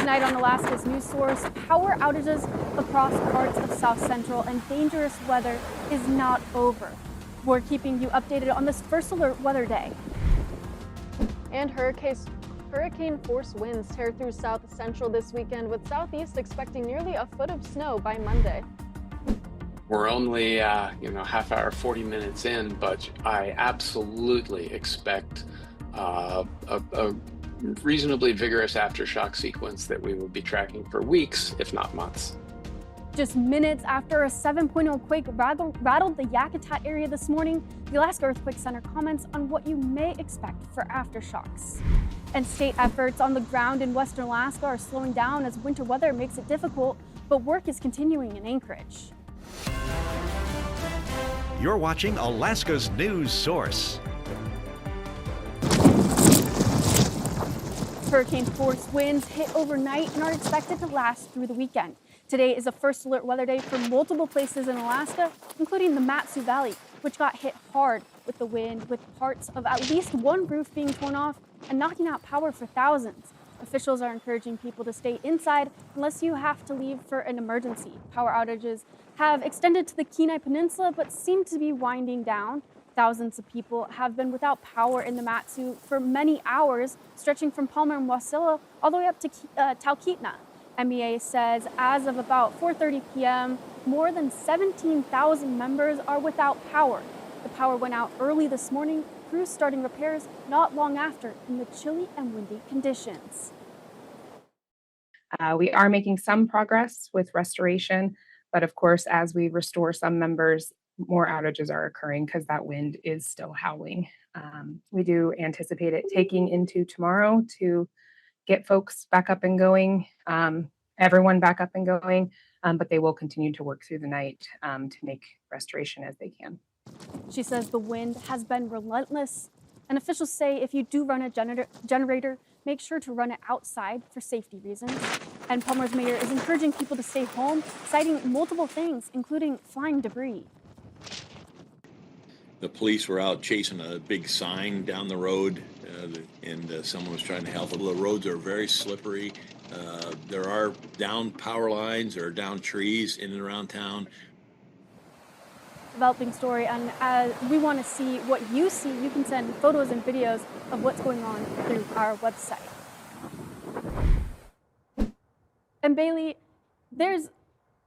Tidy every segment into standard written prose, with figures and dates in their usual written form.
Tonight on Alaska's news source, power outages across parts of South Central and dangerous weather is not over. We're keeping you updated on this first alert weather day. And hurricane force winds tear through South Central this weekend, with Southeast expecting nearly a foot of snow by Monday. We're only, half hour, 40 minutes in, but I absolutely expect a reasonably vigorous aftershock sequence that we will be tracking for weeks, if not months. Just minutes after a 7.0 quake rattled the Yakutat area this morning, the Alaska Earthquake Center comments on what you may expect for aftershocks. And state efforts on the ground in Western Alaska are slowing down as winter weather makes it difficult, but work is continuing in Anchorage. You're watching Alaska's news source. Hurricane force winds hit overnight and are expected to last through the weekend. Today is a first alert weather day for multiple places in Alaska, including the Mat-Su Valley, which got hit hard with the wind, with parts of at least one roof being torn off and knocking out power for thousands. Officials are encouraging people to stay inside unless you have to leave for an emergency. Power outages have extended to the Kenai Peninsula but seem to be winding down. Thousands of people have been without power in the Mat-Su for many hours, stretching from Palmer and Wasilla all the way up to Talkeetna. MEA says as of about 4:30 p.m., more than 17,000 members are without power. The power went out early this morning, crews starting repairs not long after in the chilly and windy conditions. We are making some progress with restoration, but of course, as we restore some members, more outages are occurring because that wind is still howling. We do anticipate it taking into tomorrow to get folks back up and going, everyone back up and going, but they will continue to work through the night to make restoration as they can. She says the wind has been relentless, and officials say if you do run a generator, make sure to run it outside for safety reasons. And Palmer's mayor is encouraging people to stay home, citing multiple things, including flying debris. The police were out chasing a big sign down the road, and someone was trying to help. The roads are very slippery. There are down power lines or down trees in and around town. Developing story, and we want to see what you see. You can send photos and videos of what's going on through our website. And Bailey, there's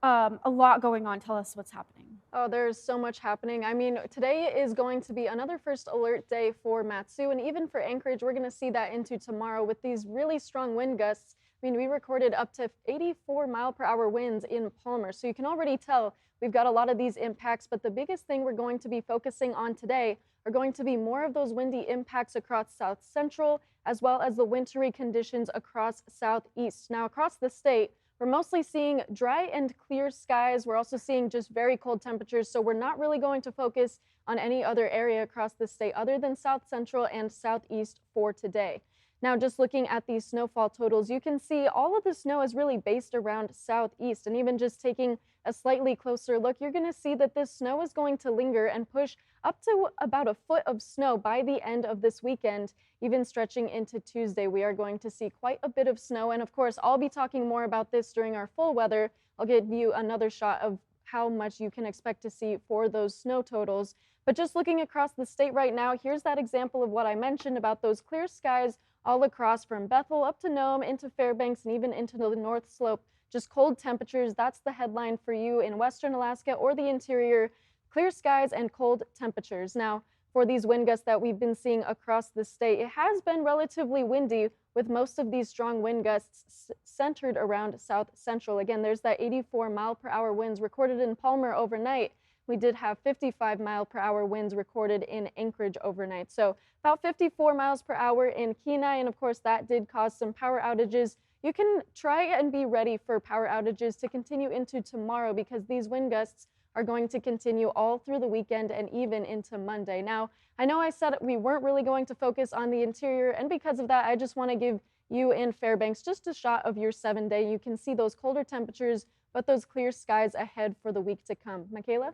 a lot going on. Tell us what's happening. Oh, there's so much happening. I mean, today is going to be another first alert day for Mat-Su, and even for Anchorage, we're going to see that into tomorrow with these really strong wind gusts. I mean, we recorded up to 84 mile per hour winds in Palmer, so you can already tell we've got a lot of these impacts, but the biggest thing we're going to be focusing on today are going to be more of those windy impacts across South Central, as well as the wintry conditions across Southeast. Now, across the state, we're mostly seeing dry and clear skies. We're also seeing just very cold temperatures, so we're not really going to focus on any other area across the state other than South Central and Southeast for today. Now, just looking at these snowfall totals, you can see all of the snow is really based around Southeast, and even just taking a slightly closer look, you're going to see that this snow is going to linger and push up to about a foot of snow by the end of this weekend, even stretching into Tuesday. We are going to see quite a bit of snow, and of course, I'll be talking more about this during our full weather. I'll give you another shot of how much you can expect to see for those snow totals. But just looking across the state right now, here's that example of what I mentioned about those clear skies all across from Bethel up to Nome, into Fairbanks, and even into the North Slope. Just cold temperatures. That's the headline for you in Western Alaska or the interior. Clear skies and cold temperatures. Now, for these wind gusts that we've been seeing across the state, it has been relatively windy, with most of these strong wind gusts centered around South Central. Again, there's that 84 mile per hour winds recorded in Palmer overnight. We did have 55 mile per hour winds recorded in Anchorage overnight. So about 54 miles per hour in Kenai, and of course that did cause some power outages. You can try and be ready for power outages to continue into tomorrow, because these wind gusts are going to continue all through the weekend and even into Monday. Now, I know I said we weren't really going to focus on the interior, and because of that, I just want to give you in Fairbanks just a shot of your 7-day. You can see those colder temperatures, but those clear skies ahead for the week to come. Michaela?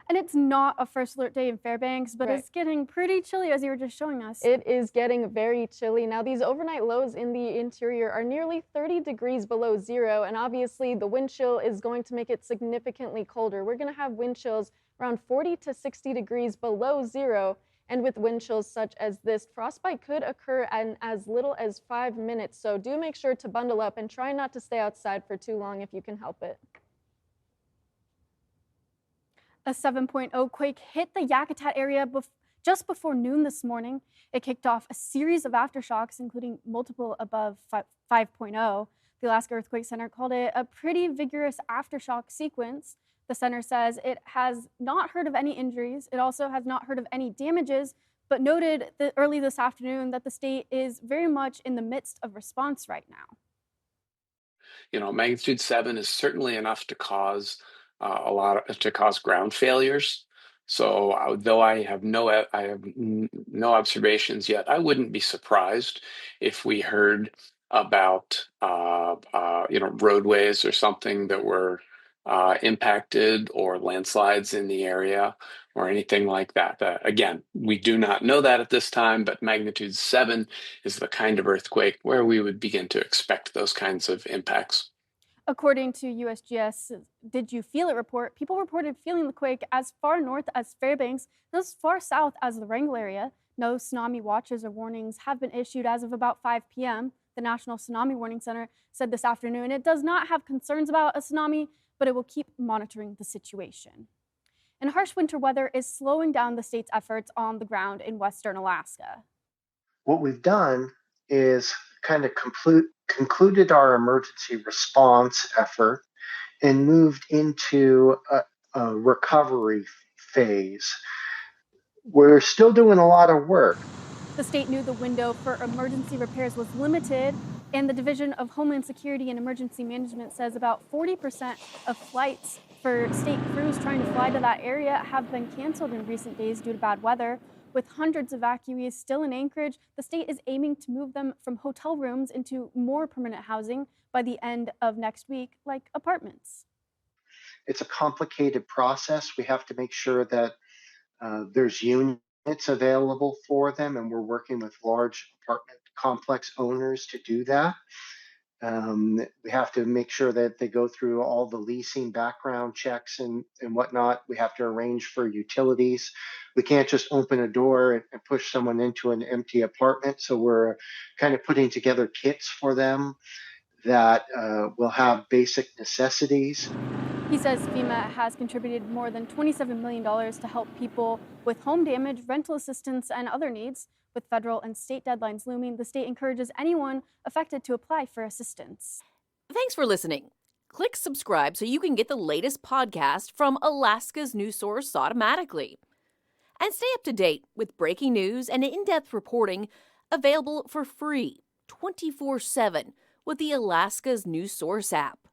And it's not a first alert day in Fairbanks, but Right. it's getting pretty chilly as you were just showing us. It is getting very chilly. Now, these overnight lows in the interior are nearly 30 degrees below zero, and obviously the wind chill is going to make it significantly colder. We're going to have wind chills around 40 to 60 degrees below zero, and with wind chills such as this, frostbite could occur in as little as 5 minutes. So do make sure to bundle up and try not to stay outside for too long if you can help it. A 7.0 quake hit the Yakutat area just before noon this morning. It kicked off a series of aftershocks, including multiple above 5.0. The Alaska Earthquake Center called it a pretty vigorous aftershock sequence. The center says it has not heard of any injuries. It also has not heard of any damages, but noted that early this afternoon that the state is very much in the midst of response right now. Magnitude 7 is certainly enough to cause ground failures. So though I have no observations yet, I wouldn't be surprised if we heard about roadways or something that were impacted, or landslides in the area, or anything like that. Again, we do not know that at this time, but magnitude 7 is the kind of earthquake where we would begin to expect those kinds of impacts. According to USGS Did You Feel It report, people reported feeling the quake as far north as Fairbanks and as far south as the Wrangell area. No tsunami watches or warnings have been issued as of about 5 p.m. The National Tsunami Warning Center said this afternoon it does not have concerns about a tsunami, but it will keep monitoring the situation. And harsh winter weather is slowing down the state's efforts on the ground in western Alaska. What we've done is kind of concluded our emergency response effort and moved into a recovery phase. We're still doing a lot of work. The state knew the window for emergency repairs was limited, and the Division of Homeland Security and Emergency Management says about 40% of flights for state crews trying to fly to that area have been canceled in recent days due to bad weather. With hundreds of evacuees still in Anchorage, the state is aiming to move them from hotel rooms into more permanent housing by the end of next week, like apartments. It's a complicated process. We have to make sure that there's units available for them, and we're working with large apartment complex owners to do that. We have to make sure that they go through all the leasing background checks and whatnot. We have to arrange for utilities. We can't just open a door and push someone into an empty apartment. So we're kind of putting together kits for them that will have basic necessities. He says FEMA has contributed more than $27 million to help people with home damage, rental assistance, and other needs. With federal and state deadlines looming, the state encourages anyone affected to apply for assistance. Thanks for listening. Click subscribe so you can get the latest podcast from Alaska's news source automatically. And stay up to date with breaking news and in-depth reporting available for free 24/7 with the Alaska's news source app.